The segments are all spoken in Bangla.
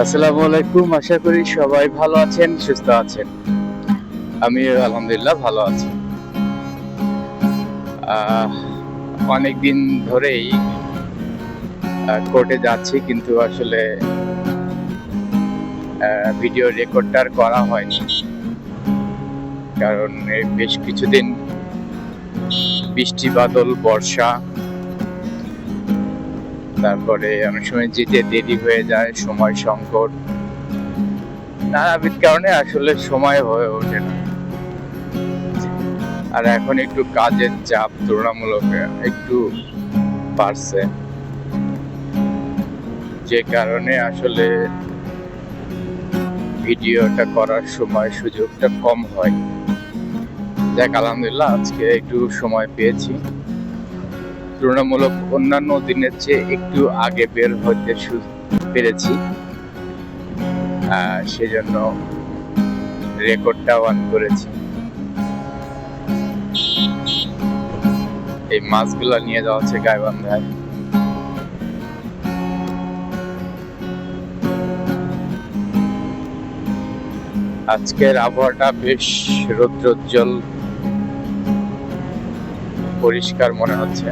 আসসালামু আলাইকুম। আশা করি সবাই ভালো আছেন, সুস্থ আছেন। আমি আলহামদুলিল্লাহ ভালো আছি। আহ অনেকদিন ধরেই কোর্টে যাচ্ছি, কিন্তু আসলে ভিডিও রেকর্ডটা আর করা হয়নি। কারণ এই বেশ কিছুদিন বৃষ্টি বাদল, বর্ষা, তারপরে অনেক সময় যেতে দেরি হয়ে যায়, সময় সংকট, নানাবিধ কারণে আসলে সময় হয়ে ওঠে না। আর এখন একটু কাজের চাপ তুলনামূলক একটু বাড়ছে, যে কারণে আসলে ভিডিওটা করার সময় সুযোগটা কম হয়। দেখ, আলহামদুলিল্লাহ আজকে একটু সময় পেয়েছি। তুলনামূলক অন্যান্য দিনের চেয়ে একটু আগে বের হতে পেরেছি, সেজন্য রেকর্ডটা অন করেছি। এই মাছগুলো নিয়ে যাওয়া হচ্ছে গাইবান্ধায়। আজকের আবহাওয়াটা বেশ রৌদ্রোজ্জ্বল, পরিষ্কার মনে হচ্ছে।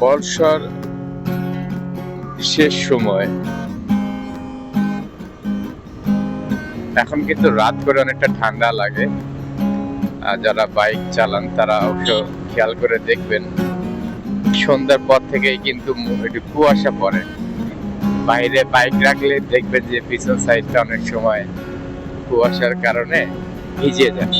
বর্ষার শেষ সময়, এখন কিন্তু রাত করে অনেকটা ঠান্ডা লাগে। যারা বাইক চালান তারা অবশ্য খেয়াল করে দেখবেন, সন্ধ্যার পর থেকেই কিন্তু একটু কুয়াশা পড়ে। বাইরে বাইক রাখলে দেখবেন যে পিছন সাইডটা অনেক সময় কুয়াশার কারণে ভিজে যায়।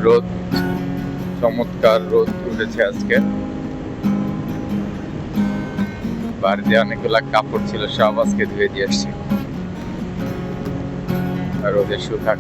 রোদ, চমৎকার রোদ উঠেছে আজকে। বাড়িতে অনেকগুলা কাপড় ছিল, সব আজকে ধুয়ে দিয়ে আসছি রোদে শুকাক।